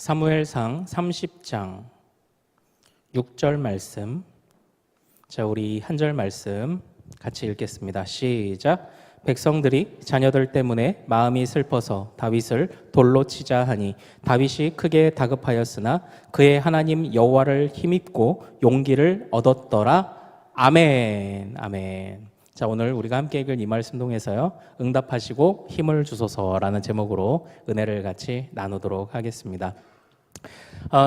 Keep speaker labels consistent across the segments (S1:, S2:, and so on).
S1: 사무엘상 30장 6절 말씀. 자, 우리 한 절 말씀 같이 읽겠습니다. 시작. 백성들이 자녀들 때문에 마음이 슬퍼서 다윗을 돌로 치자 하니 다윗이 크게 다급하였으나 그의 하나님 여호와를 힘입고 용기를 얻었더라. 아멘. 아멘. 자, 오늘 우리가 함께 읽을 이 말씀 통해서요, 응답하시고 힘을 주소서라는 제목으로 은혜를 같이 나누도록 하겠습니다.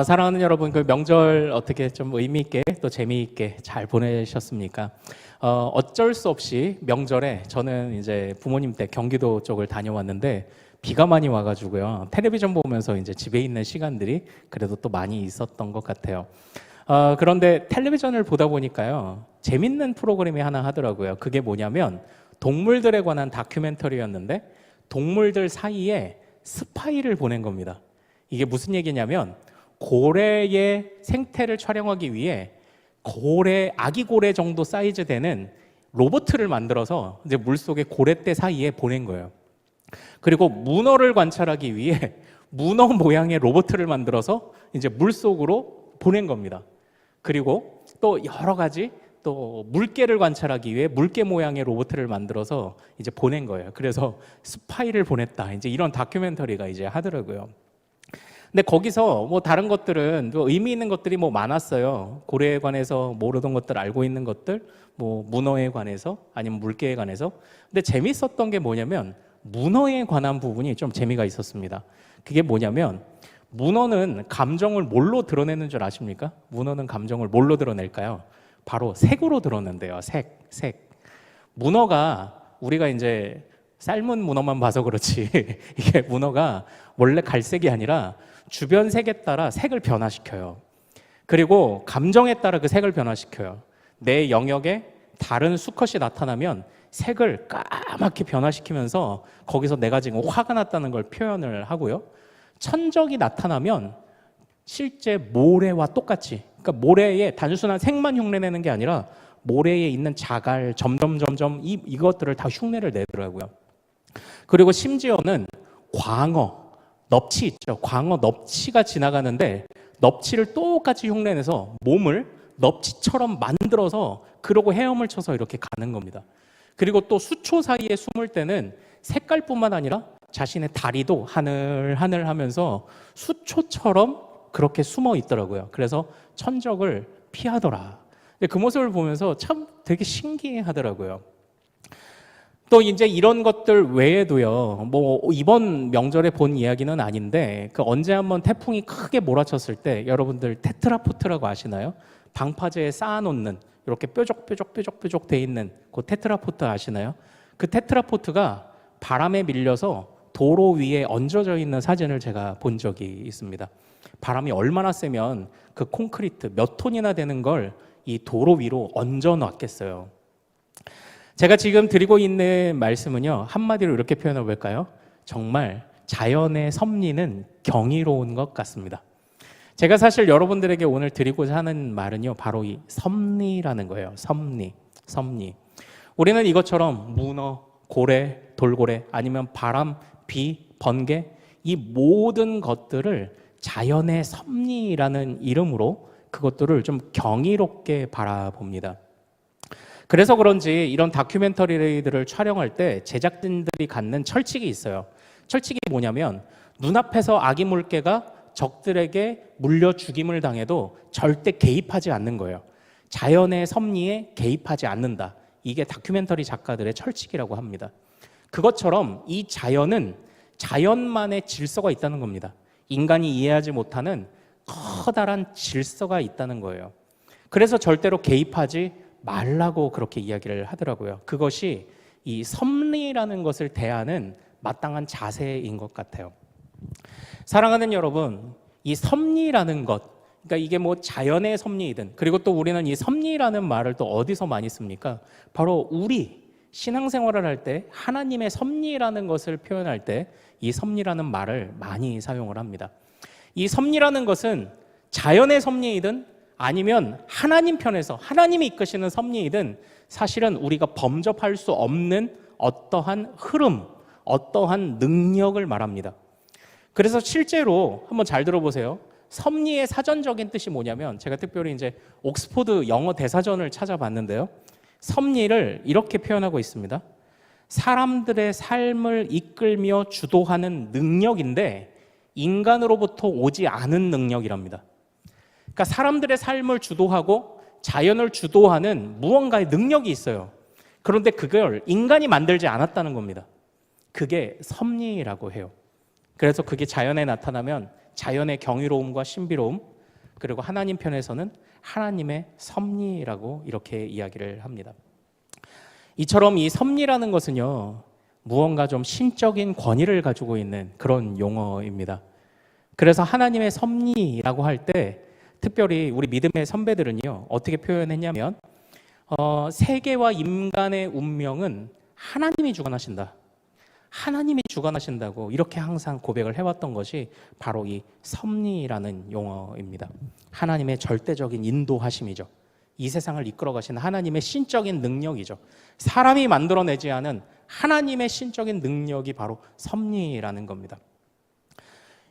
S1: 사랑하는 여러분, 그 명절 어떻게 좀 의미 있게 또 재미있게 잘 보내셨습니까? 어쩔 수 없이 명절에 저는 이제 부모님 댁 경기도 쪽을 다녀왔는데 비가 많이 와가지고요, 텔레비전 보면서 이제 집에 있는 시간들이 그래도 또 많이 있었던 것 같아요. 그런데 텔레비전을 보다 보니까요, 재밌는 프로그램이 하나 하더라고요. 그게 뭐냐면 동물들에 관한 다큐멘터리였는데 동물들 사이에 스파이를 보낸 겁니다. 이게 무슨 얘기냐면 고래의 생태를 촬영하기 위해 아기 고래 정도 사이즈 되는 로봇을 만들어서 이제 물속에 고래떼 사이에 보낸 거예요. 그리고 문어를 관찰하기 위해 문어 모양의 로봇을 만들어서 이제 물속으로 보낸 겁니다. 그리고 또 여러 가지 또 물개를 관찰하기 위해 물개 모양의 로봇을 만들어서 이제 보낸 거예요. 그래서 스파이를 보냈다, 이제 이런 다큐멘터리가 이제 하더라고요. 근데 거기서 뭐 다른 것들은 또 의미 있는 것들이 뭐 많았어요. 고래에 관해서 모르던 것들, 알고 있는 것들, 뭐 문어에 관해서 아니면 물개에 관해서. 근데 재밌었던 게 뭐냐면 문어에 관한 부분이 좀 재미가 있었습니다. 그게 뭐냐면 문어는 감정을 뭘로 드러내는 줄 아십니까? 문어는 감정을 뭘로 드러낼까요? 바로 색으로 드러낸대요. 색. 문어가, 우리가 이제 삶은 문어만 봐서 그렇지 이게 문어가 원래 갈색이 아니라 주변 색에 따라 색을 변화시켜요. 그리고 감정에 따라 그 색을 변화시켜요. 내 영역에 다른 수컷이 나타나면 색을 까맣게 변화시키면서 거기서 내가 지금 화가 났다는 걸 표현을 하고요. 천적이 나타나면 실제 모래와 똑같이, 그러니까 모래에 단순한 색만 흉내내는 게 아니라 모래에 있는 자갈, 점점 이것들을 다 흉내를 내더라고요. 그리고 심지어는 광어, 넙치 있죠. 광어 넙치가 지나가는데 넙치를 똑같이 흉내내서 몸을 넙치처럼 만들어서 그러고 헤엄을 쳐서 이렇게 가는 겁니다. 그리고 또 수초 사이에 숨을 때는 색깔뿐만 아니라 자신의 다리도 하늘하늘 하면서 수초처럼 그렇게 숨어 있더라고요. 그래서 천적을 피하더라. 그 모습을 보면서 참 되게 신기해 하더라고요. 또 이제 이런 것들 외에도요, 뭐 이번 명절에 본 이야기는 아닌데 그 언제 한번 태풍이 크게 몰아쳤을 때 여러분들 테트라포트라고 아시나요? 방파제에 쌓아놓는 이렇게 뾰족뾰족 돼 있는 그 테트라포트 아시나요? 그 테트라포트가 바람에 밀려서 도로 위에 얹어져 있는 사진을 제가 본 적이 있습니다. 바람이 얼마나 세면 그 콘크리트 몇 톤이나 되는 걸 이 도로 위로 얹어 놨겠어요. 제가 지금 드리고 있는 말씀은요, 한마디로 이렇게 표현해 볼까요? 정말 자연의 섭리는 경이로운 것 같습니다. 제가 사실 여러분들에게 오늘 드리고자 하는 말은요, 바로 이 섭리라는 거예요. 섭리. 우리는 이것처럼 문어, 고래, 돌고래, 아니면 바람, 비, 번개, 이 모든 것들을 자연의 섭리라는 이름으로 그것들을 좀 경이롭게 바라봅니다. 그래서 그런지 이런 다큐멘터리들을 촬영할 때 제작진들이 갖는 철칙이 있어요. 철칙이 뭐냐면 눈앞에서 아기 물개가 적들에게 물려 죽임을 당해도 절대 개입하지 않는 거예요. 자연의 섭리에 개입하지 않는다. 이게 다큐멘터리 작가들의 철칙이라고 합니다. 그것처럼 이 자연은 자연만의 질서가 있다는 겁니다. 인간이 이해하지 못하는 커다란 질서가 있다는 거예요. 그래서 절대로 개입하지 말라고 그렇게 이야기를 하더라고요. 그것이 이 섭리라는 것을 대하는 마땅한 자세인 것 같아요. 사랑하는 여러분, 이 섭리라는 것, 그러니까 이게 뭐 자연의 섭리이든, 그리고 또 우리는 이 섭리라는 말을 또 어디서 많이 씁니까? 바로 우리 신앙생활을 할 때 하나님의 섭리라는 것을 표현할 때 이 섭리라는 말을 많이 사용을 합니다. 이 섭리라는 것은 자연의 섭리이든 아니면 하나님 편에서 하나님이 이끄시는 섭리이든 사실은 우리가 범접할 수 없는 어떠한 흐름, 어떠한 능력을 말합니다. 그래서 실제로 한번 잘 들어보세요. 섭리의 사전적인 뜻이 뭐냐면 제가 특별히 이제 옥스포드 영어 대사전을 찾아봤는데요. 섭리를 이렇게 표현하고 있습니다. 사람들의 삶을 이끌며 주도하는 능력인데 인간으로부터 오지 않은 능력이랍니다. 그러니까 사람들의 삶을 주도하고 자연을 주도하는 무언가의 능력이 있어요. 그런데 그걸 인간이 만들지 않았다는 겁니다. 그게 섭리라고 해요. 그래서 그게 자연에 나타나면 자연의 경이로움과 신비로움, 그리고 하나님 편에서는 하나님의 섭리라고 이렇게 이야기를 합니다. 이처럼 이 섭리라는 것은요, 무언가 좀 신적인 권위를 가지고 있는 그런 용어입니다. 그래서 하나님의 섭리라고 할 때 특별히 우리 믿음의 선배들은요, 어떻게 표현했냐면 세계와 인간의 운명은 하나님이 주관하신다. 하나님이 주관하신다고 이렇게 항상 고백을 해왔던 것이 바로 이 섭리라는 용어입니다. 하나님의 절대적인 인도하심이죠. 이 세상을 이끌어 가시는 하나님의 신적인 능력이죠. 사람이 만들어내지 않은 하나님의 신적인 능력이 바로 섭리라는 겁니다.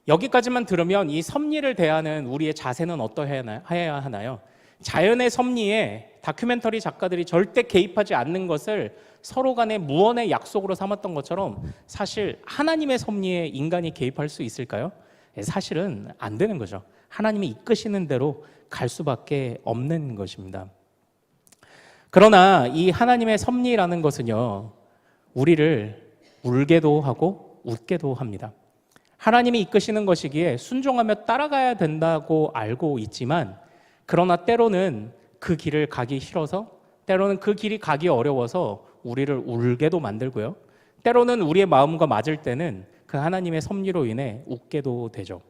S1: 여기까지만 들으면 이 섭리를 대하는 우리의 자세는 어떠해야 하나요? 자연의 섭리에 다큐멘터리 작가들이 절대 개입하지 않는 것을 서로 간의 무언의 약속으로 삼았던 것처럼 사실 하나님의 섭리에 인간이 개입할 수 있을까요? 사실은 안 되는 거죠. 하나님이 이끄시는 대로 갈 수밖에 없는 것입니다. 그러나 이 하나님의 섭리라는 것은요, 우리를 울게도 하고 웃게도 합니다. 하나님이 이끄시는 것이기에 순종하며 따라가야 된다고 알고 있지만, 그러나 때로는 그 길을 가기 싫어서, 때로는 그 길이 가기 어려워서 우리를 울게도 만들고요, 때로는 우리의 마음과 맞을 때는 그 하나님의 섭리로 인해 웃게도 되죠.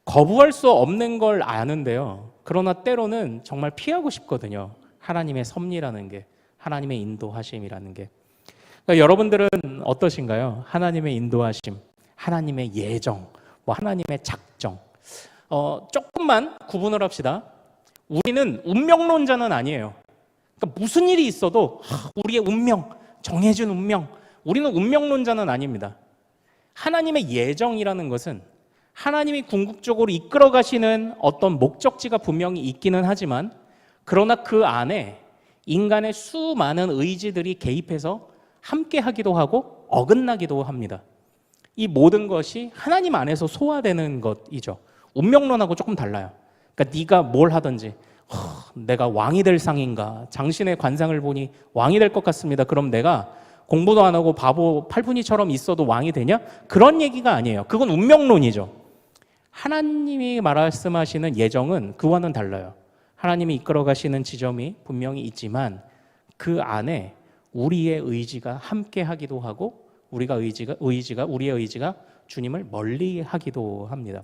S1: 거부할 수 없는 걸 아는데요, 그러나 때로는 정말 피하고 싶거든요. 하나님의 섭리라는 게, 하나님의 인도하심이라는 게. 그러니까 여러분들은 어떠신가요? 하나님의 인도하심, 하나님의 예정, 하나님의 작정. 조금만 구분을 합시다. 우리는 운명론자는 아니에요. 그러니까 무슨 일이 있어도 우리의 운명, 정해진 운명, 우리는 운명론자는 아닙니다. 하나님의 예정이라는 것은 하나님이 궁극적으로 이끌어 가시는 어떤 목적지가 분명히 있기는 하지만, 그러나 그 안에 인간의 수많은 의지들이 개입해서 함께 하기도 하고 어긋나기도 합니다. 이 모든 것이 하나님 안에서 소화되는 것이죠. 운명론하고 조금 달라요. 그러니까 네가 뭘 하든지, 내가 왕이 될 상인가, 장신의 관상을 보니 왕이 될 것 같습니다. 그럼 내가 공부도 안 하고 바보 팔분이처럼 있어도 왕이 되냐? 그런 얘기가 아니에요. 그건 운명론이죠. 하나님이 말씀하시는 예정은 그와는 달라요. 하나님이 이끌어 가시는 지점이 분명히 있지만 그 안에 우리의 의지가 함께 하기도 하고 우리의 의지가 주님을 멀리 하기도 합니다.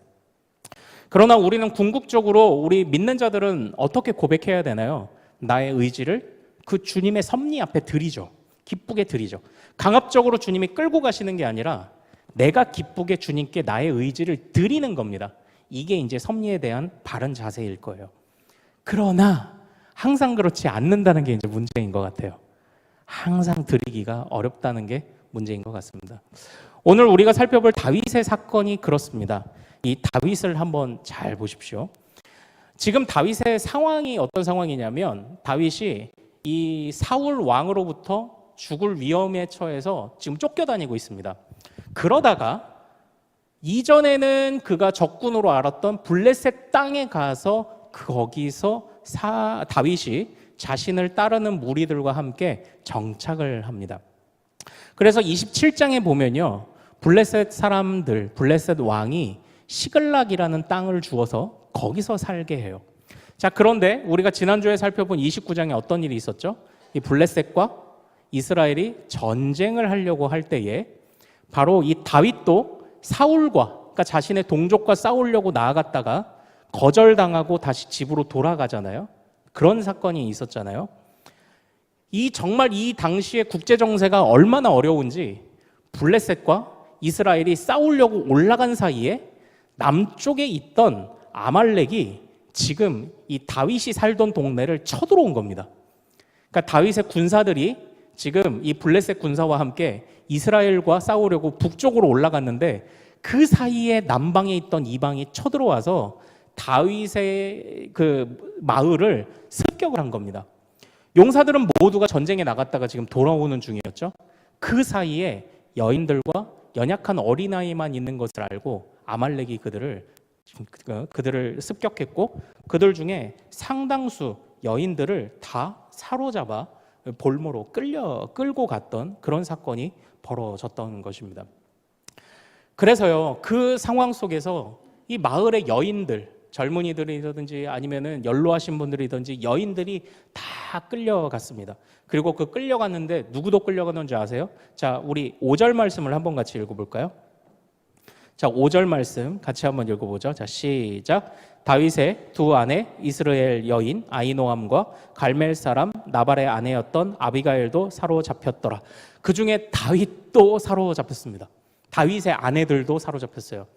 S1: 그러나 우리는 궁극적으로 우리 믿는 자들은 어떻게 고백해야 되나요? 나의 의지를 그 주님의 섭리 앞에 드리죠. 기쁘게 드리죠. 강압적으로 주님이 끌고 가시는 게 아니라 내가 기쁘게 주님께 나의 의지를 드리는 겁니다. 이게 이제 섭리에 대한 바른 자세일 거예요. 그러나 항상 그렇지 않는다는 게 이제 문제인 것 같아요. 항상 드리기가 어렵다는 게 문제인 것 같습니다. 오늘 우리가 살펴볼 다윗의 사건이 그렇습니다. 이 다윗을 한번 잘 보십시오. 지금 다윗의 상황이 어떤 상황이냐면, 다윗이 이 사울 왕으로부터 죽을 위험에 처해서 지금 쫓겨다니고 있습니다. 그러다가 이전에는 그가 적군으로 알았던 블레셋 땅에 가서 거기서 다윗이 자신을 따르는 무리들과 함께 정착을 합니다. 그래서 27장에 보면요, 블레셋 사람들, 블레셋 왕이 시글락이라는 땅을 주어서 거기서 살게 해요. 자, 그런데 우리가 지난주에 살펴본 29장에 어떤 일이 있었죠? 이 블레셋과 이스라엘이 전쟁을 하려고 할 때에 바로 이 다윗도 사울과, 그러니까 자신의 동족과 싸우려고 나아갔다가 거절당하고 다시 집으로 돌아가잖아요. 그런 사건이 있었잖아요. 정말 이 당시의 국제 정세가 얼마나 어려운지, 블레셋과 이스라엘이 싸우려고 올라간 사이에 남쪽에 있던 아말렉이 지금 이 다윗이 살던 동네를 쳐들어온 겁니다. 그러니까 다윗의 군사들이 지금 이 블레셋 군사와 함께 이스라엘과 싸우려고 북쪽으로 올라갔는데 그 사이에 남방에 있던 이방이 쳐들어와서 다윗의 그 마을을 습격을 한 겁니다. 용사들은 모두가 전쟁에 나갔다가 지금 돌아오는 중이었죠. 그 사이에 여인들과 연약한 어린아이만 있는 것을 알고 아말렉이 그들을 습격했고, 그들 중에 상당수 여인들을 다 사로잡아 볼모로 끌고 갔던 그런 사건이 벌어졌던 것입니다. 그래서요, 그 상황 속에서 이 마을의 여인들, 젊은이들이든지 아니면은 연로하신 분들이든지 여인들이 다 끌려갔습니다. 그리고 그 끌려갔는데 누구도 끌려갔는지 아세요? 자, 우리 5절 말씀을 한번 같이 읽어볼까요? 자, 5절 말씀 같이 한번 읽어보죠. 자, 시작. 다윗의 두 아내 이스라엘 여인 아히노암과 갈멜 사람 나발의 아내였던 아비가일도 사로잡혔더라. 그 중에 다윗도 사로잡혔습니다. 다윗의 아내들도 사로잡혔어요.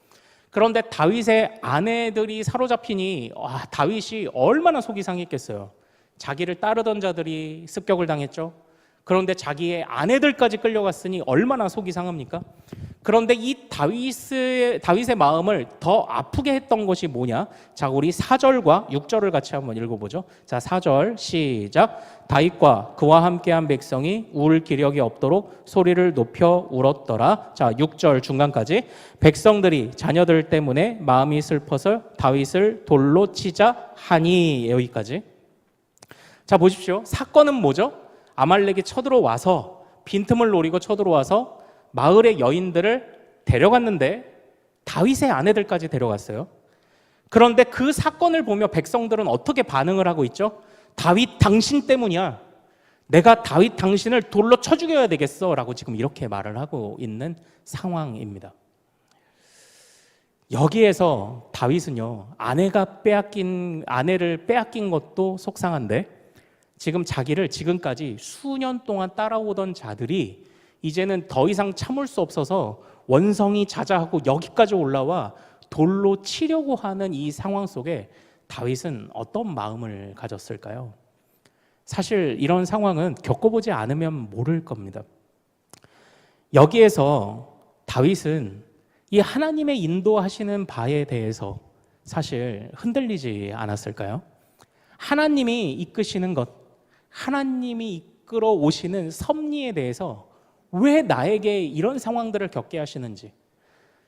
S1: 그런데 다윗의 아내들이 사로잡히니 다윗이 얼마나 속이 상했겠어요. 자기를 따르던 자들이 습격을 당했죠. 그런데 자기의 아내들까지 끌려갔으니 얼마나 속이 상합니까? 그런데 이 다윗의 마음을 더 아프게 했던 것이 뭐냐? 자, 우리 4절과 6절을 같이 한번 읽어보죠. 자, 4절 시작. 다윗과 그와 함께한 백성이 울 기력이 없도록 소리를 높여 울었더라. 자, 6절 중간까지. 백성들이 자녀들 때문에 마음이 슬퍼서 다윗을 돌로 치자 하니. 여기까지. 자, 보십시오. 사건은 뭐죠? 아말렉이 쳐들어와서, 빈틈을 노리고 쳐들어와서 마을의 여인들을 데려갔는데 다윗의 아내들까지 데려갔어요. 그런데 그 사건을 보며 백성들은 어떻게 반응을 하고 있죠? 다윗 당신 때문이야. 내가 다윗 당신을 돌로 쳐 죽여야 되겠어 라고 지금 이렇게 말을 하고 있는 상황입니다. 여기에서 다윗은요, 아내를 빼앗긴 것도 속상한데 지금 자기를 지금까지 수년 동안 따라오던 자들이 이제는 더 이상 참을 수 없어서 원성이 자자하고 여기까지 올라와 돌로 치려고 하는 이 상황 속에 다윗은 어떤 마음을 가졌을까요? 사실 이런 상황은 겪어보지 않으면 모를 겁니다. 여기에서 다윗은 이 하나님의 인도하시는 바에 대해서 사실 흔들리지 않았을까요? 하나님이 이끄시는 것, 하나님이 이끌어 오시는 섭리에 대해서 왜 나에게 이런 상황들을 겪게 하시는지,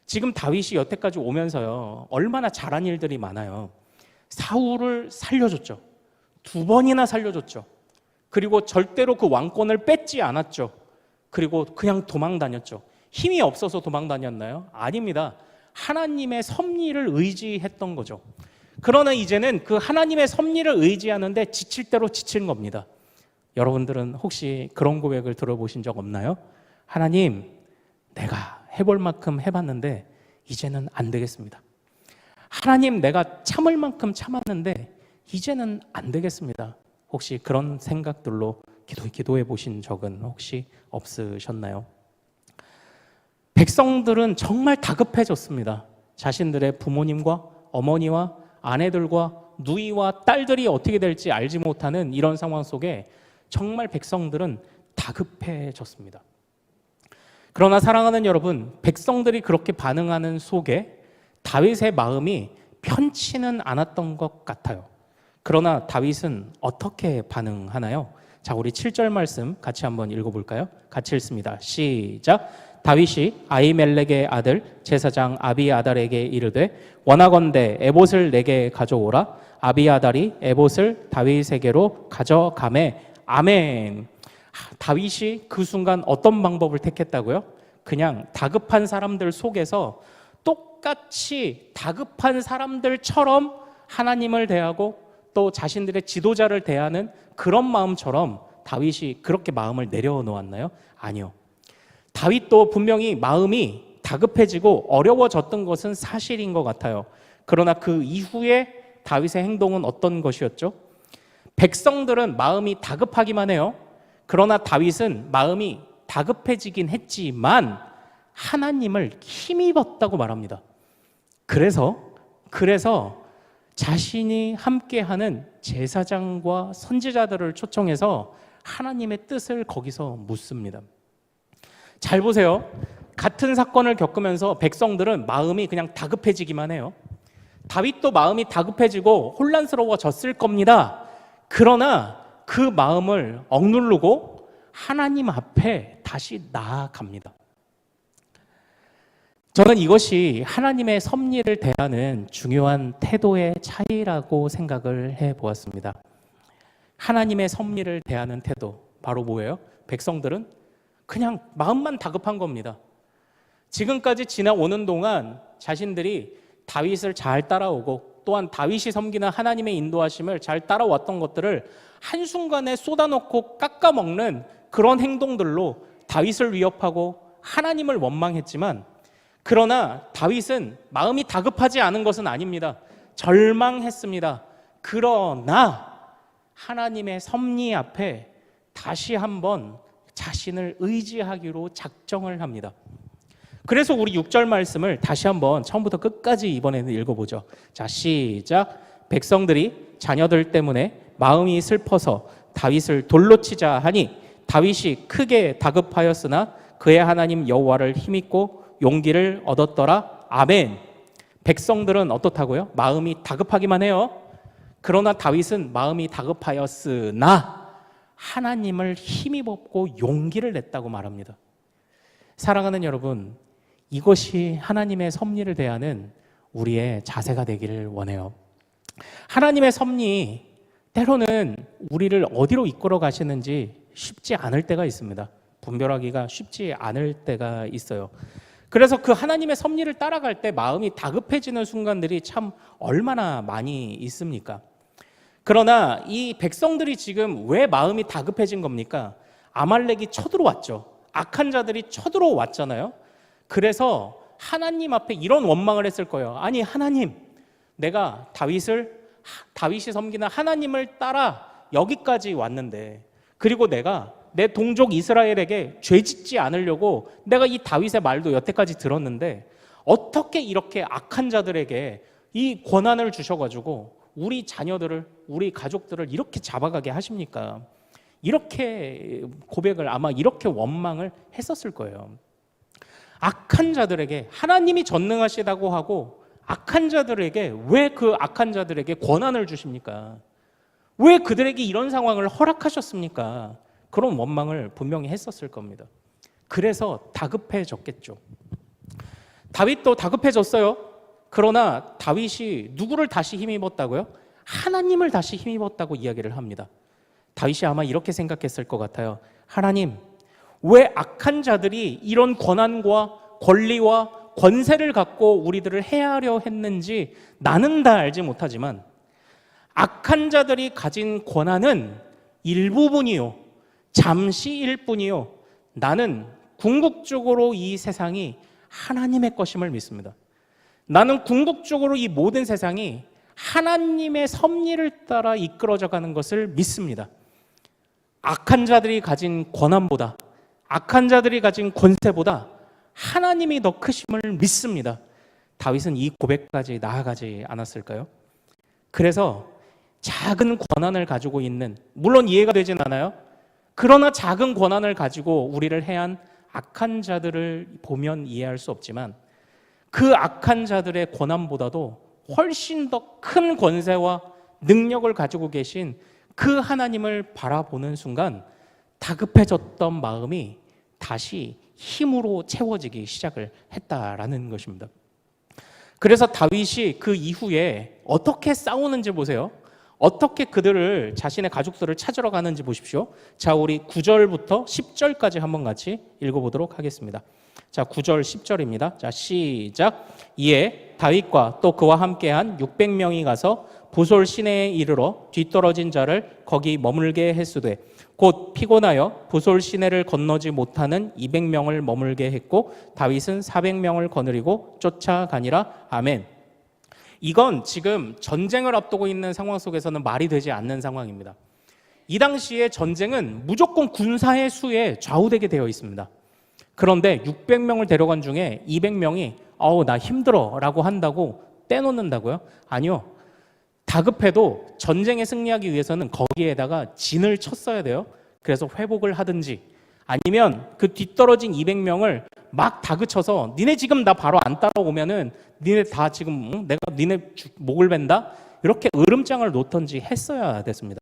S1: 지금 다윗이 여태까지 오면서요 얼마나 잘한 일들이 많아요. 사울을 살려줬죠. 2번이나 살려줬죠. 그리고 절대로 그 왕권을 뺏지 않았죠. 그리고 그냥 도망 다녔죠. 힘이 없어서 도망 다녔나요? 아닙니다. 하나님의 섭리를 의지했던 거죠. 그러나 이제는 그 하나님의 섭리를 의지하는데 지칠 대로 지친 겁니다. 여러분들은 혹시 그런 고백을 들어보신 적 없나요? 하나님, 내가 해볼 만큼 해봤는데 이제는 안 되겠습니다. 하나님, 내가 참을 만큼 참았는데 이제는 안 되겠습니다. 혹시 그런 생각들로 기도해 보신 적은 혹시 없으셨나요? 백성들은 정말 다급해졌습니다. 자신들의 부모님과 어머니와 아내들과 누이와 딸들이 어떻게 될지 알지 못하는 이런 상황 속에 정말 백성들은 다급해졌습니다. 그러나 사랑하는 여러분, 백성들이 그렇게 반응하는 속에 다윗의 마음이 편치는 않았던 것 같아요. 그러나 다윗은 어떻게 반응하나요? 자, 우리 7절 말씀 같이 한번 읽어볼까요? 같이 읽습니다. 시작. 다윗이 아히멜렉의 아들 제사장 아비아달에게 이르되 원하건대 에봇을 내게 가져오라. 아비아달이 에봇을 다윗에게로 가져가매. 아멘. 다윗이 그 순간 어떤 방법을 택했다고요? 그냥 다급한 사람들 속에서 똑같이 다급한 사람들처럼 하나님을 대하고 또 자신들의 지도자를 대하는 그런 마음처럼 다윗이 그렇게 마음을 내려놓았나요? 아니요. 다윗도 분명히 마음이 다급해지고 어려워졌던 것은 사실인 것 같아요. 그러나 그 이후에 다윗의 행동은 어떤 것이었죠? 백성들은 마음이 다급하기만 해요. 그러나 다윗은 마음이 다급해지긴 했지만 하나님을 힘입었다고 말합니다. 그래서 자신이 함께하는 제사장과 선지자들을 초청해서 하나님의 뜻을 거기서 묻습니다. 잘 보세요. 같은 사건을 겪으면서 백성들은 마음이 그냥 다급해지기만 해요. 다윗도 마음이 다급해지고 혼란스러워졌을 겁니다. 그러나 그 마음을 억누르고 하나님 앞에 다시 나아갑니다. 저는 이것이 하나님의 섭리를 대하는 중요한 태도의 차이라고 생각을 해보았습니다. 하나님의 섭리를 대하는 태도, 바로 뭐예요? 백성들은 그냥 마음만 다급한 겁니다. 지금까지 지나오는 동안 자신들이 다윗을 잘 따라오고 또한 다윗이 섬기는 하나님의 인도하심을 잘 따라왔던 것들을 한순간에 쏟아놓고 깎아먹는 그런 행동들로 다윗을 위협하고 하나님을 원망했지만, 그러나 다윗은 마음이 다급하지 않은 것은 아닙니다. 절망했습니다. 그러나 하나님의 섭리 앞에 다시 한번 자신을 의지하기로 작정을 합니다. 그래서 우리 6절 말씀을 다시 한번 처음부터 끝까지 이번에는 읽어보죠. 자, 시작. 백성들이 자녀들 때문에 마음이 슬퍼서 다윗을 돌로 치자 하니 다윗이 크게 다급하였으나 그의 하나님 여호와를 힘입고 용기를 얻었더라. 아멘. 백성들은 어떻다고요? 마음이 다급하기만 해요. 그러나 다윗은 마음이 다급하였으나 하나님을 힘입었고 용기를 냈다고 말합니다. 사랑하는 여러분, 이것이 하나님의 섭리를 대하는 우리의 자세가 되기를 원해요. 하나님의 섭리, 때로는 우리를 어디로 이끌어 가시는지 쉽지 않을 때가 있습니다. 분별하기가 쉽지 않을 때가 있어요. 그래서 그 하나님의 섭리를 따라갈 때 마음이 다급해지는 순간들이 참 얼마나 많이 있습니까? 그러나 이 백성들이 지금 왜 마음이 다급해진 겁니까? 아말렉이 쳐들어왔죠. 악한 자들이 쳐들어왔잖아요. 그래서 하나님 앞에 이런 원망을 했을 거예요. 아니 하나님, 내가 다윗이 섬기는 하나님을 따라 여기까지 왔는데, 그리고 내가 내 동족 이스라엘에게 죄짓지 않으려고 내가 이 다윗의 말도 여태까지 들었는데 어떻게 이렇게 악한 자들에게 이 권한을 주셔가지고 우리 자녀들을, 우리 가족들을 이렇게 잡아가게 하십니까? 이렇게 고백을, 아마 이렇게 원망을 했었을 거예요. 악한 자들에게, 하나님이 전능하시다고 하고 악한 자들에게 왜 그 악한 자들에게 권한을 주십니까? 왜 그들에게 이런 상황을 허락하셨습니까? 그런 원망을 분명히 했었을 겁니다. 그래서 다급해졌겠죠. 다윗도 다급해졌어요. 그러나 다윗이 누구를 다시 힘입었다고요? 하나님을 다시 힘입었다고 이야기를 합니다. 다윗이 아마 이렇게 생각했을 것 같아요. 하나님, 왜 악한 자들이 이런 권한과 권리와 권세를 갖고 우리들을 해하려 했는지 나는 다 알지 못하지만 악한 자들이 가진 권한은 일부분이요, 잠시일 뿐이요, 나는 궁극적으로 이 세상이 하나님의 것임을 믿습니다. 나는 궁극적으로 이 모든 세상이 하나님의 섭리를 따라 이끌어져 가는 것을 믿습니다. 악한 자들이 가진 권한보다, 악한 자들이 가진 권세보다 하나님이 더 크심을 믿습니다. 다윗은 이 고백까지 나아가지 않았을까요? 그래서 작은 권한을 가지고 있는, 물론 이해가 되진 않아요. 그러나 작은 권한을 가지고 우리를 해한 악한 자들을 보면 이해할 수 없지만 그 악한 자들의 권한보다도 훨씬 더 큰 권세와 능력을 가지고 계신 그 하나님을 바라보는 순간 다급해졌던 마음이 다시 힘으로 채워지기 시작을 했다라는 것입니다. 그래서 다윗이 그 이후에 어떻게 싸우는지 보세요. 어떻게 그들을, 자신의 가족들을 찾으러 가는지 보십시오. 자, 우리 9절부터 10절까지 한번 같이 읽어보도록 하겠습니다. 자, 9절 10절입니다. 자, 시작. 이에 다윗과 또 그와 함께한 600명이 가서 보솔 시내에 이르러 뒤떨어진 자를 거기 머물게 했으되 곧 피곤하여 보솔 시내를 건너지 못하는 200명을 머물게 했고 다윗은 400명을 거느리고 쫓아가니라. 아멘. 이건 지금 전쟁을 앞두고 있는 상황 속에서는 말이 되지 않는 상황입니다. 이 당시에 전쟁은 무조건 군사의 수에 좌우되게 되어 있습니다. 그런데 600명을 데려간 중에 200명이 나 힘들어 라고 한다고 떼놓는다고요? 아니요. 다급해도 전쟁에 승리하기 위해서는 거기에다가 진을 쳤어야 돼요. 그래서 회복을 하든지 아니면 그 뒤떨어진 200명을 막 다그쳐서 니네 지금 나 바로 안 따라오면은 니네 다 지금 내가 니네 목을 벤다? 이렇게 으름장을 놓던지 했어야 됐습니다.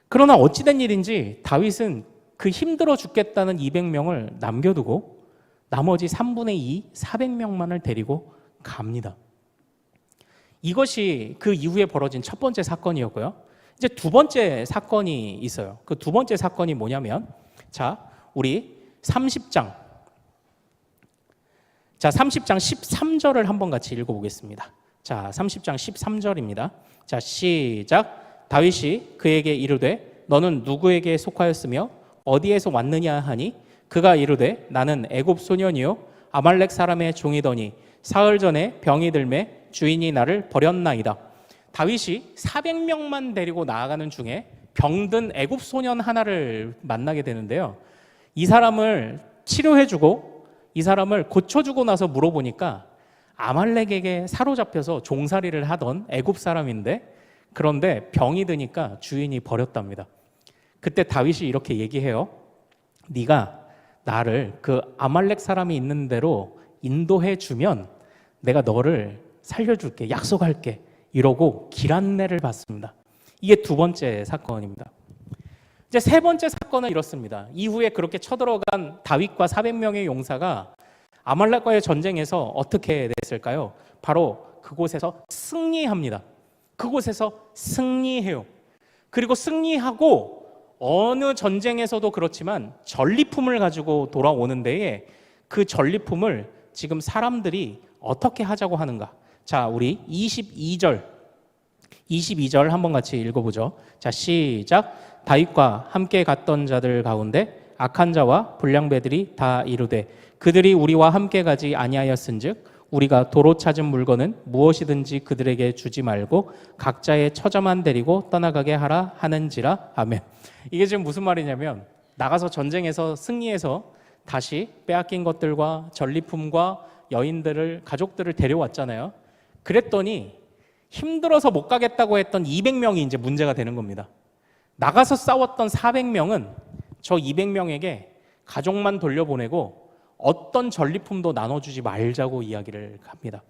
S1: 그러나 어찌된 일인지 다윗은 그 힘들어 죽겠다는 200명을 남겨두고 나머지 3분의 2, 400명만을 데리고 갑니다. 이것이 그 이후에 벌어진 첫 번째 사건이었고요. 이제 두 번째 사건이 있어요. 그 두 번째 사건이 뭐냐면, 자, 우리 30장 13절을 한번 같이 읽어보겠습니다. 자, 30장 13절입니다. 자, 시작. 다윗이 그에게 이르되 너는 누구에게 속하였으며 어디에서 왔느냐 하니 그가 이르되 나는 애굽 소년이요 아말렉 사람의 종이더니 사흘 전에 병이 들매 주인이 나를 버렸나이다. 다윗이 400명만 데리고 나아가는 중에 병든 애굽 소년 하나를 만나게 되는데요. 이 사람을 치료해주고 이 사람을 고쳐주고 나서 물어보니까 아말렉에게 사로잡혀서 종살이를 하던 애굽 사람인데, 그런데 병이 드니까 주인이 버렸답니다. 그때 다윗이 이렇게 얘기해요. 네가 나를 그 아말렉 사람이 있는 대로 인도해 주면 내가 너를 살려줄게, 약속할게, 이러고 길 안내를 받습니다. 이게 두 번째 사건입니다. 이제 세 번째 사건은 이렇습니다. 이후에 그렇게 쳐들어간 다윗과 400명의 용사가 아말렉과의 전쟁에서 어떻게 됐을까요? 바로 그곳에서 승리합니다. 그곳에서 승리해요. 그리고 승리하고 어느 전쟁에서도 그렇지만 전리품을 가지고 돌아오는 데에 그 전리품을 지금 사람들이 어떻게 하자고 하는가? 자, 우리 22절 한번 같이 읽어보죠. 자, 시작. 다윗과 함께 갔던 자들 가운데 악한 자와 불량배들이 다 이르되 그들이 우리와 함께 가지 아니하였은즉 우리가 도로 찾은 물건은 무엇이든지 그들에게 주지 말고 각자의 처자만 데리고 떠나가게 하라 하는지라. 아멘. 이게 지금 무슨 말이냐면, 나가서 전쟁에서 승리해서 다시 빼앗긴 것들과 전리품과 여인들을, 가족들을 데려왔잖아요. 그랬더니 힘들어서 못 가겠다고 했던 200명이 이제 문제가 되는 겁니다. 나가서 싸웠던 400명은 저 200명에게 가족만 돌려보내고 어떤 전리품도 나눠주지 말자고 이야기를 합니다.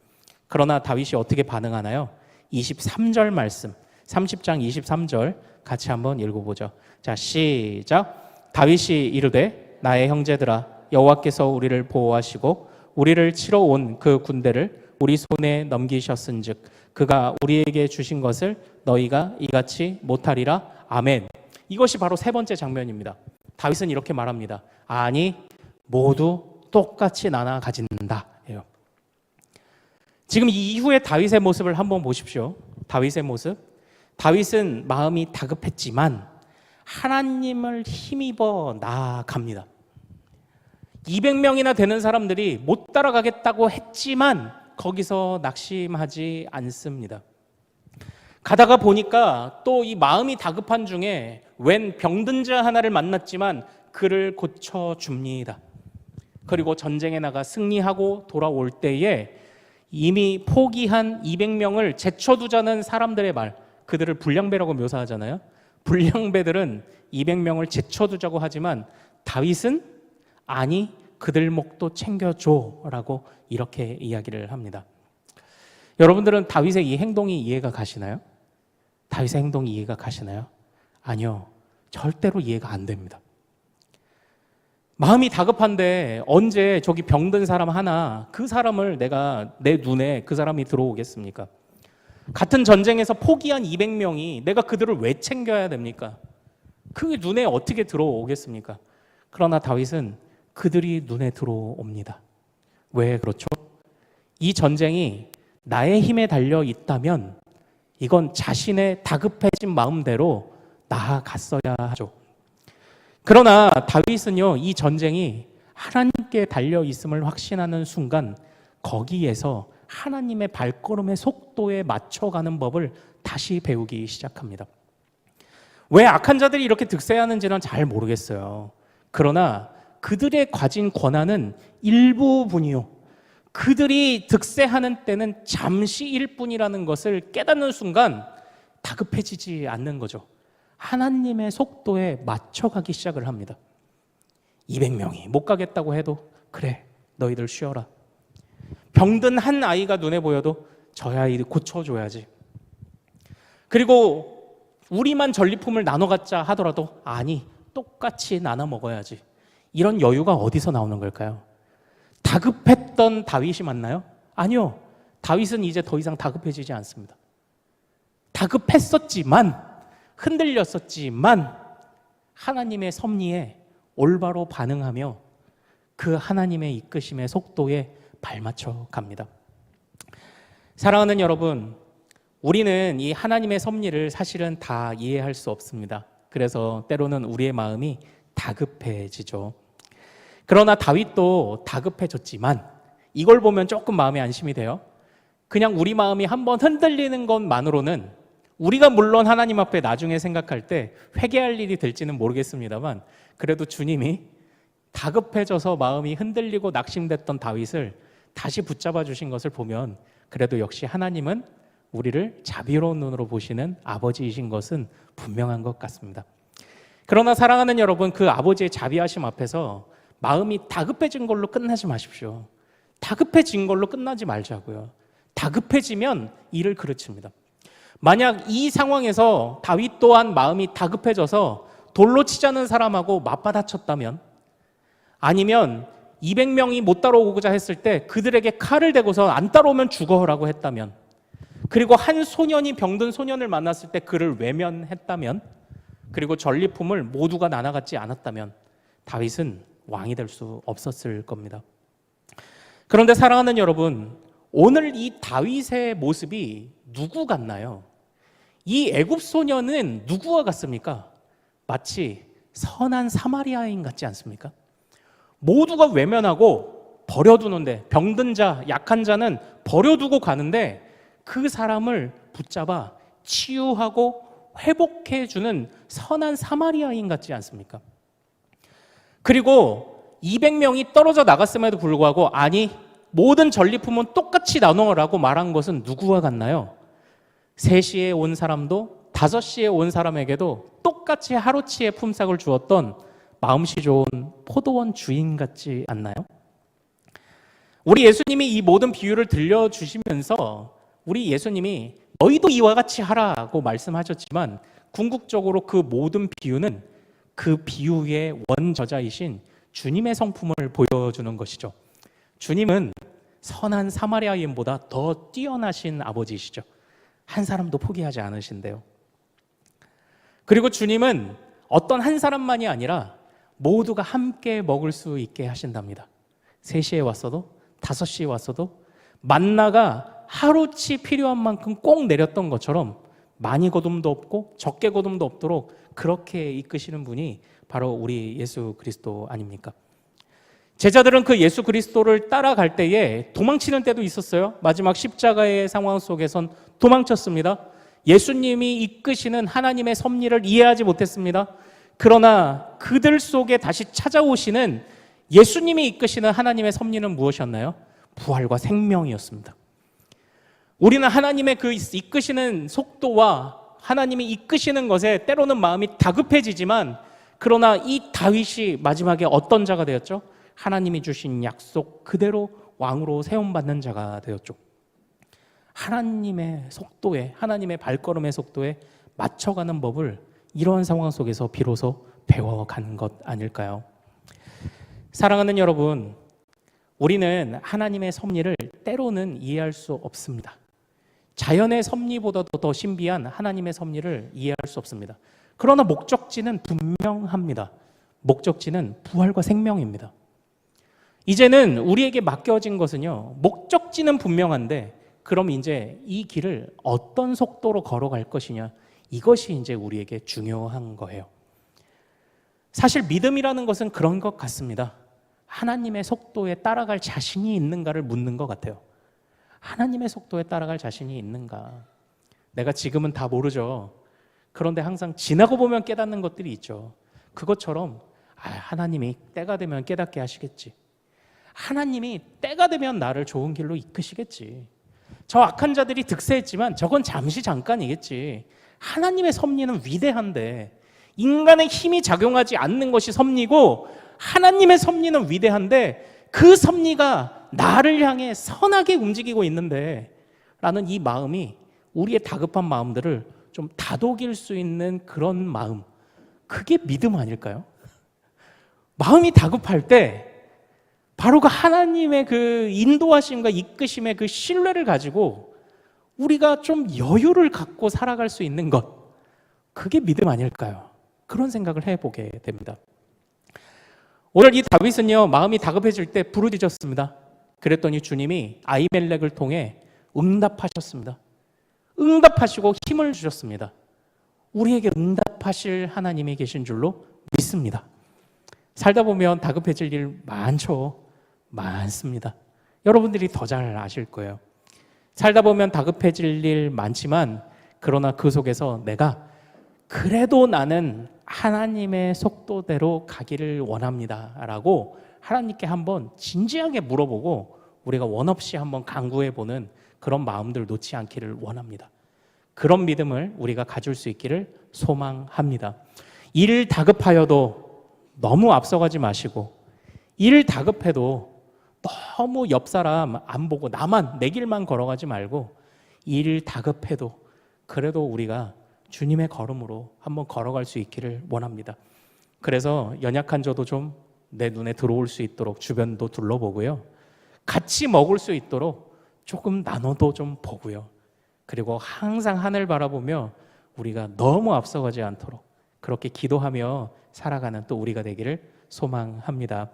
S1: 그러나 다윗이 어떻게 반응하나요? 23절 말씀, 30장 23절 같이 한번 읽어보죠. 자, 시작. 다윗이 이르되 나의 형제들아, 여호와께서 우리를 보호하시고 우리를 치러 온 그 군대를 우리 손에 넘기셨은즉 그가 우리에게 주신 것을 너희가 이같이 못하리라. 아멘. 이것이 바로 세 번째 장면입니다. 다윗은 이렇게 말합니다. 아니, 모두 똑같이 나눠 가진다. 지금 이 이후에 다윗의 모습을 한번 보십시오. 다윗의 모습. 다윗은 마음이 다급했지만 하나님을 힘입어 나아갑니다. 200명이나 되는 사람들이 못 따라가겠다고 했지만 거기서 낙심하지 않습니다. 가다가 보니까 또 이 마음이 다급한 중에 웬 병든 자 하나를 만났지만 그를 고쳐줍니다. 그리고 전쟁에 나가 승리하고 돌아올 때에 이미 포기한 200명을 제쳐두자는 사람들의 말, 그들을 불량배라고 묘사하잖아요. 불량배들은 200명을 제쳐두자고 하지만 다윗은 아니, 그들 목도 챙겨줘라고 이렇게 이야기를 합니다. 여러분들은 다윗의 이 행동이 이해가 가시나요? 다윗의 행동이 이해가 가시나요? 아니요, 절대로 이해가 안 됩니다. 마음이 다급한데 언제 저기 병든 사람 하나, 그 사람을 내가 내 눈에 그 사람이 들어오겠습니까? 같은 전쟁에서 포기한 200명이 내가 그들을 왜 챙겨야 됩니까? 그게 눈에 어떻게 들어오겠습니까? 그러나 다윗은 그들이 눈에 들어옵니다. 왜 그렇죠? 이 전쟁이 나의 힘에 달려 있다면 이건 자신의 다급해진 마음대로 나아갔어야 하죠. 그러나 다윗은요, 이 전쟁이 하나님께 달려 있음을 확신하는 순간 거기에서 하나님의 발걸음의 속도에 맞춰가는 법을 다시 배우기 시작합니다. 왜 악한 자들이 이렇게 득세하는지는 잘 모르겠어요. 그러나 그들의 가진 권한은 일부분이요, 그들이 득세하는 때는 잠시일 뿐이라는 것을 깨닫는 순간 다급해지지 않는 거죠. 하나님의 속도에 맞춰가기 시작을 합니다. 200명이 못 가겠다고 해도 그래, 너희들 쉬어라. 병든 한 아이가 눈에 보여도 저 아이 고쳐줘야지. 그리고 우리만 전리품을 나눠 갖자 하더라도 아니, 똑같이 나눠 먹어야지. 이런 여유가 어디서 나오는 걸까요? 다급했던 다윗이 맞나요? 아니요. 다윗은 이제 더 이상 다급해지지 않습니다. 다급했었지만, 흔들렸었지만 하나님의 섭리에 올바로 반응하며 그 하나님의 이끄심의 속도에 발맞춰 갑니다. 사랑하는 여러분, 우리는 이 하나님의 섭리를 사실은 다 이해할 수 없습니다. 그래서 때로는 우리의 마음이 다급해지죠. 그러나 다윗도 다급해졌지만 이걸 보면 조금 마음이 안심이 돼요. 그냥 우리 마음이 한번 흔들리는 것만으로는, 우리가 물론 하나님 앞에 나중에 생각할 때 회개할 일이 될지는 모르겠습니다만, 그래도 주님이 다급해져서 마음이 흔들리고 낙심됐던 다윗을 다시 붙잡아 주신 것을 보면 그래도 역시 하나님은 우리를 자비로운 눈으로 보시는 아버지이신 것은 분명한 것 같습니다. 그러나 사랑하는 여러분, 그 아버지의 자비하심 앞에서 마음이 다급해진 걸로 끝나지 마십시오. 다급해진 걸로 끝나지 말자고요. 다급해지면 일을 그르칩니다. 만약 이 상황에서 다윗 또한 마음이 다급해져서 돌로 치자는 사람하고 맞받아쳤다면, 아니면 200명이 못 따라오고자 했을 때 그들에게 칼을 대고서 안 따라오면 죽어라고 했다면, 그리고 한 소년이 병든 소년을 만났을 때 그를 외면했다면, 그리고 전리품을 모두가 나눠갖지 않았다면 다윗은 왕이 될 수 없었을 겁니다. 그런데 사랑하는 여러분, 오늘 이 다윗의 모습이 누구 같나요? 이 애굽 소년은 누구와 같습니까? 마치 선한 사마리아인 같지 않습니까? 모두가 외면하고 버려두는데, 병든 자, 약한 자는 버려두고 가는데 그 사람을 붙잡아 치유하고 회복해주는 선한 사마리아인 같지 않습니까? 그리고 200명이 떨어져 나갔음에도 불구하고 아니, 모든 전리품은 똑같이 나눠라고 말한 것은 누구와 같나요? 3시에 온 사람도 5시에 온 사람에게도 똑같이 하루치의 품삯을 주었던 마음씨 좋은 포도원 주인 같지 않나요? 우리 예수님이 이 모든 비유를 들려주시면서 우리 예수님이 너희도 이와 같이 하라고 말씀하셨지만, 궁극적으로 그 모든 비유는 그 비유의 원저자이신 주님의 성품을 보여주는 것이죠. 주님은 선한 사마리아인보다 더 뛰어나신 아버지이시죠. 한 사람도 포기하지 않으신대요. 그리고 주님은 어떤 한 사람만이 아니라 모두가 함께 먹을 수 있게 하신답니다. 3시에 왔어도 5시에 왔어도 만나가 하루치 필요한 만큼 꼭 내렸던 것처럼 많이 거둠도 없고 적게 거둠도 없도록 그렇게 이끄시는 분이 바로 우리 예수 그리스도 아닙니까? 제자들은 그 예수 그리스도를 따라갈 때에 도망치는 때도 있었어요. 마지막 십자가의 상황 속에선 도망쳤습니다. 예수님이 이끄시는 하나님의 섭리를 이해하지 못했습니다. 그러나 그들 속에 다시 찾아오시는 예수님이 이끄시는 하나님의 섭리는 무엇이었나요? 부활과 생명이었습니다. 우리는 하나님의 그 이끄시는 속도와 하나님이 이끄시는 것에 때로는 마음이 다급해지지만, 그러나 이 다윗이 마지막에 어떤 자가 되었죠? 하나님이 주신 약속 그대로 왕으로 세움받는 자가 되었죠. 하나님의 속도에, 하나님의 발걸음의 속도에 맞춰가는 법을 이러한 상황 속에서 비로소 배워간 것 아닐까요? 사랑하는 여러분, 우리는 하나님의 섭리를 때로는 이해할 수 없습니다. 자연의 섭리보다도 더 신비한 하나님의 섭리를 이해할 수 없습니다. 그러나 목적지는 분명합니다. 목적지는 부활과 생명입니다. 이제는 우리에게 맡겨진 것은요, 목적지는 분명한데 그럼 이제 이 길을 어떤 속도로 걸어갈 것이냐, 이것이 이제 우리에게 중요한 거예요. 사실 믿음이라는 것은 그런 것 같습니다. 하나님의 속도에 따라갈 자신이 있는가를 묻는 것 같아요. 하나님의 속도에 따라갈 자신이 있는가? 내가 지금은 다 모르죠. 그런데 항상 지나고 보면 깨닫는 것들이 있죠. 그것처럼 하나님이 때가 되면 깨닫게 하시겠지. 하나님이 때가 되면 나를 좋은 길로 이끄시겠지. 저 악한 자들이 득세했지만 저건 잠시 잠깐이겠지. 하나님의 섭리는 위대한데, 인간의 힘이 작용하지 않는 것이 섭리고 하나님의 섭리는 위대한데 그 섭리가 나를 향해 선하게 움직이고 있는데 라는 이 마음이 우리의 다급한 마음들을 좀 다독일 수 있는 그런 마음, 그게 믿음 아닐까요? 마음이 다급할 때 바로 그 하나님의 그 인도하심과 이끄심의 그 신뢰를 가지고 우리가 좀 여유를 갖고 살아갈 수 있는 것, 그게 믿음 아닐까요? 그런 생각을 해보게 됩니다. 오늘 이 다윗은요, 마음이 다급해질 때 부르짖었습니다. 그랬더니 주님이 아히멜렉을 통해 응답하셨습니다. 응답하시고 힘을 주셨습니다. 우리에게 응답하실 하나님이 계신 줄로 믿습니다. 살다 보면 다급해질 일 많습니다. 여러분들이 더 잘 아실 거예요. 살다 보면 다급해질 일 많지만 그러나 그 속에서 내가 그래도 나는 하나님의 속도대로 가기를 원합니다 라고 하나님께 한번 진지하게 물어보고 우리가 원없이 한번 간구해보는 그런 마음들 놓지 않기를 원합니다. 그런 믿음을 우리가 가질 수 있기를 소망합니다. 일 다급하여도 너무 앞서가지 마시고, 일 다급해도 너무 옆 사람 안 보고 나만 내 길만 걸어가지 말고, 일 다급해도 그래도 우리가 주님의 걸음으로 한번 걸어갈 수 있기를 원합니다. 그래서 연약한 저도 좀 내 눈에 들어올 수 있도록 주변도 둘러보고요, 같이 먹을 수 있도록 조금 나눠도 좀 보고요, 그리고 항상 하늘 바라보며 우리가 너무 앞서가지 않도록 그렇게 기도하며 살아가는 또 우리가 되기를 소망합니다.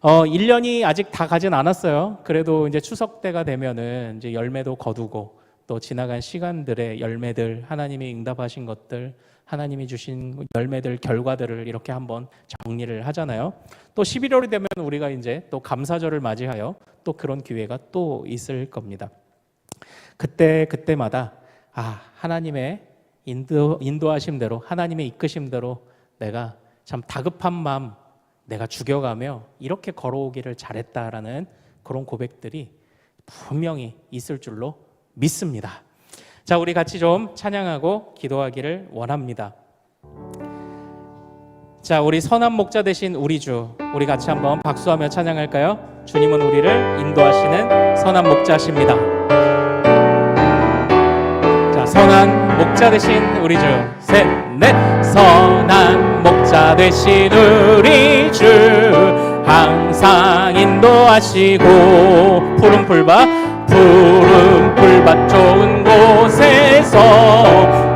S1: 1년이 아직 다 가진 않았어요. 그래도 이제 추석 때가 되면은 이제 열매도 거두고 또 지나간 시간들의 열매들, 하나님이 응답하신 것들, 하나님이 주신 열매들, 결과들을 이렇게 한번 정리를 하잖아요. 또 11월이 되면 우리가 이제 또 감사절을 맞이하여 또 그런 기회가 또 있을 겁니다. 그때마다 하나님의 인도하심대로, 하나님의 이끄심대로 내가 참 다급한 마음 내가 죽여가며 이렇게 걸어오기를 잘했다라는 그런 고백들이 분명히 있을 줄로 믿습니다. 자, 우리 같이 좀 찬양하고 기도하기를 원합니다. 자, 우리 선한 목자 되신 우리 주, 우리 같이 한번 박수하며 찬양할까요? 주님은 우리를 인도하시는 선한 목자십니다. 자, 선한 목자 되신 우리 주, 셋, 넷. 선한 목자 되신 우리 주, 항상 인도하시고 푸른 풀밭 좋은 곳에서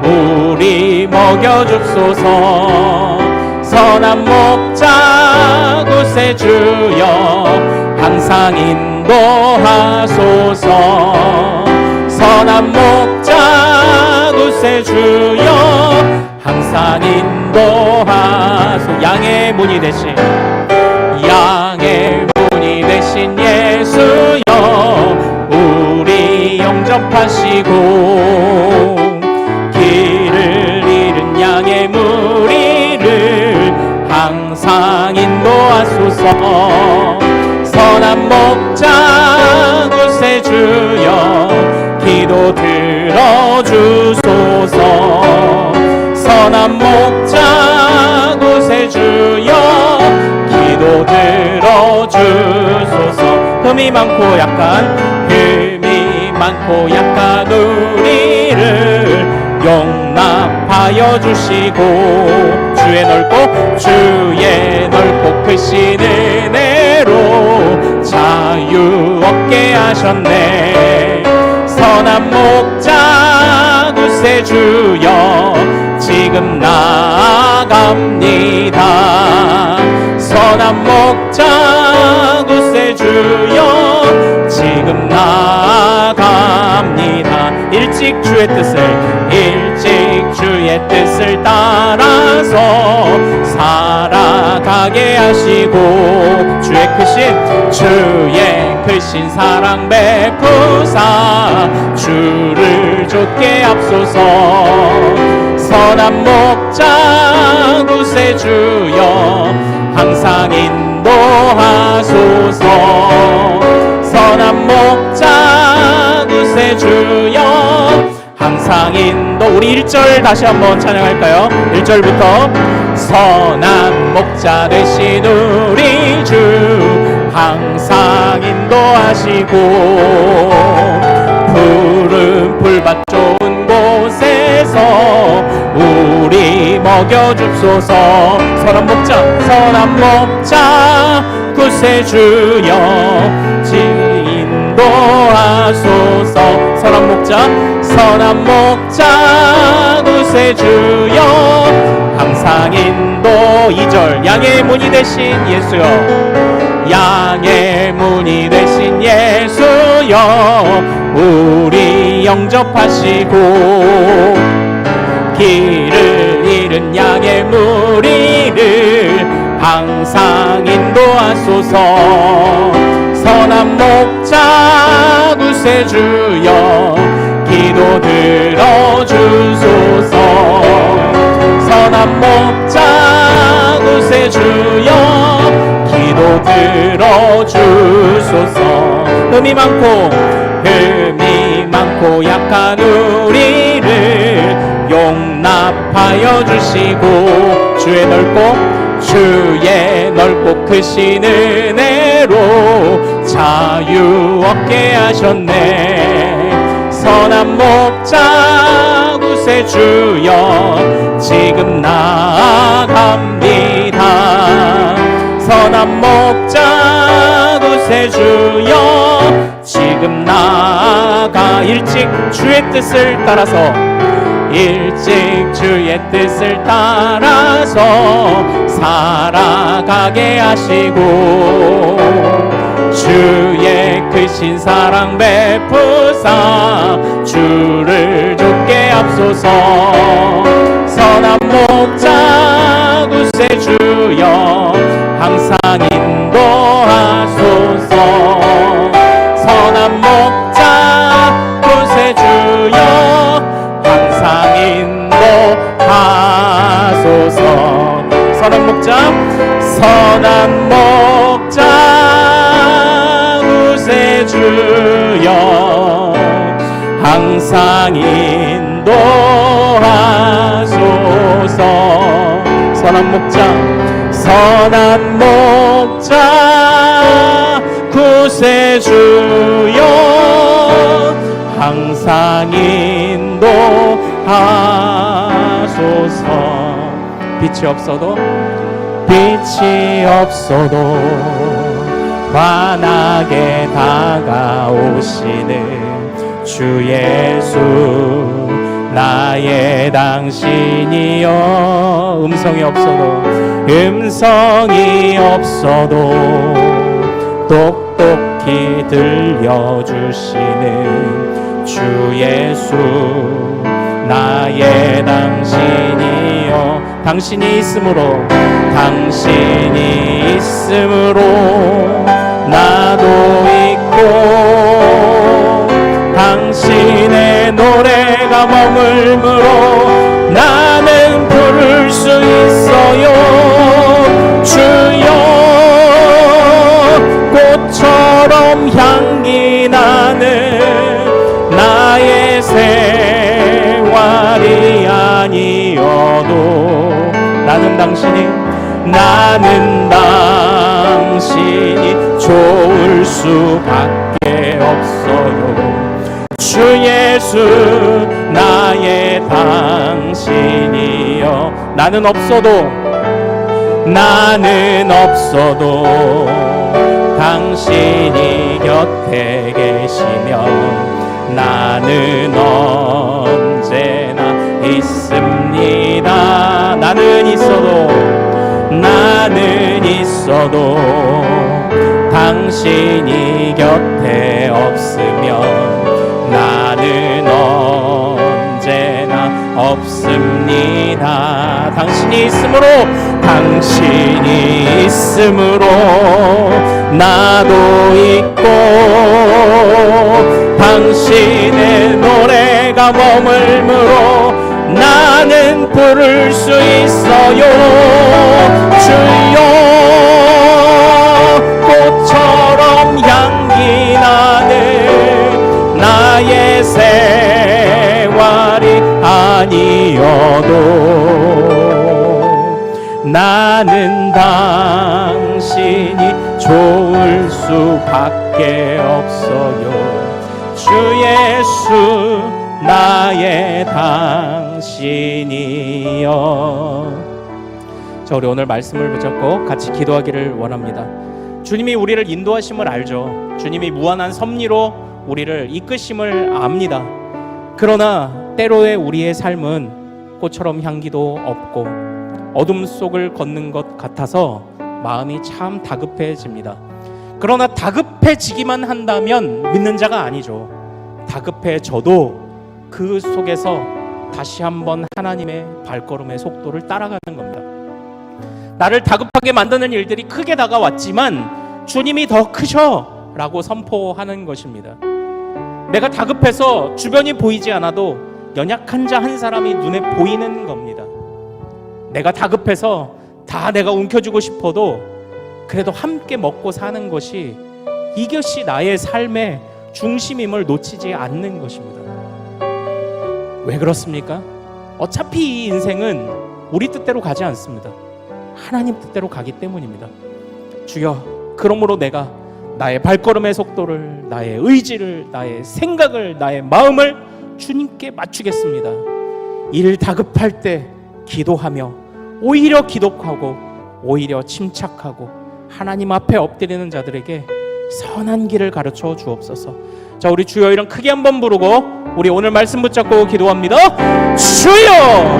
S1: 우리 먹여줍소서. 선한 목자 곳에 주여 항상 인도하소서. 선한 목자 곳에 주여 항상 인도하소서. 양의 문이 되신 예수여 우리 영접하시고 길을 잃은 양의 무리를 항상 인도하소서. 선한 목자 곳에 주여 기도 들어주소서. 선한 목자 곳에 주여 기도 들어주소서. 흠이 많고 약한 우리를 용납하여 주시고 주의 넓고 크신 은혜로 자유 얻게 하셨네. 선한 목자 곳에 주여 지금 나아갑니다. 선한 목자 곳에 주여 지금 나아갑니다. 일찍 주의 뜻을 따라서 살아가게 하시고 주의 크신 사랑 베푸사 주를 좇게 앞소서. 선한 목자 곳에 주여 항상 인도하소서. 선한 목자 곳에 주여 항상 인도. 우리 1절 다시 한번 찬양할까요? 1절부터 선한 목자 되신 우리 주 항상 인도하시고 푸른 풀밭 좋은 곳에서 우리 먹여줍소서. 선한 목자 구세주여 인도하소서. 선한 목자 구세주여 항상 인도. 2절 양의 문이 되신 예수여, 양의 문이 되신 예수여 우리 영접하시고 길을 잃은 양의 무리를 항상 인도하소서. 선한 목자 구세주여 기도 들어주소서. 선한 목자 구세주여 기도 들어주소서. 흠이 많고 약한 우리를 용납하여 주시고 주의 넓고 크신 은혜로 자유 얻게 하셨네. 선한 목자 구세주여 지금 나아갑니다. 선한 목자 구세주여 지금 나아가 일찍 주의 뜻을 따라서 살아가게 하시고 주의 크신 사랑 베푸사 주를 좇게 합소서. 선한 목자 구세주여 항상 인도하소서. 선한 목자 구세주여 항상 인도하소서. 선한 목자 구세주여 항상 인도하소서. 선한 목자 구세주여 항상 인도하소서. 빛이 없어도 환하게 다가오시는 주 예수 나의 당신이여. 음성이 없어도 똑똑히 들려주시는 주 예수 나의 당신이여. 당신이 있음으로 나도 있고 당신의 노래가 머물므로 나는 부를 수 있어요. 주여 꽃처럼 향기 나는 나의 생활이 아니어도 나는 당신이 좋을 수밖에 없어요. 주 예수 나의 당신이여. 나는 없어도 당신이 곁에 계시면 나는 언제나 있습니다. 나는 있어도 당신이 곁에 없으면 나는 언제나 없습니다. 당신이 있음으로 나도 있고 당신의 노래가 머물므로 나는 부를 수 있어요. 주여 꽃처럼 향기 나는 나의 생활이 아니어도 나는 당신이 좋은 놓을 수밖에 없어요. 주 예수 나의 당신이여. 자, 우리 오늘 말씀을 붙잡고 같이 기도하기를 원합니다. 주님이 우리를 인도하심을 알죠. 주님이 무한한 섭리로 우리를 이끄심을 압니다. 그러나 때로의 우리의 삶은 꽃처럼 향기도 없고 어둠 속을 걷는 것 같아서 마음이 참 다급해집니다. 그러나 다급해지기만 한다면 믿는 자가 아니죠. 다급해져도 그 속에서 다시 한번 하나님의 발걸음의 속도를 따라가는 겁니다. 나를 다급하게 만드는 일들이 크게 다가왔지만 주님이 더 크셔 라고 선포하는 것입니다. 내가 다급해서 주변이 보이지 않아도 연약한 자 한 사람이 눈에 보이는 겁니다. 내가 다급해서 다 내가 움켜쥐고 싶어도 그래도 함께 먹고 사는 것이 이것이 나의 삶의 중심임을 놓치지 않는 것입니다. 왜 그렇습니까? 어차피 이 인생은 우리 뜻대로 가지 않습니다. 하나님 뜻대로 가기 때문입니다. 주여, 그러므로 내가 나의 발걸음의 속도를, 나의 의지를, 나의 생각을, 나의 마음을 주님께 맞추겠습니다. 일 다급할 때 기도하며 오히려 기독하고 오히려 침착하고 하나님 앞에 엎드리는 자들에게 선한 길을 가르쳐 주옵소서. 자, 우리 주여 이름 크게 한번 부르고 우리 오늘 말씀 붙잡고 기도합니다. 주여!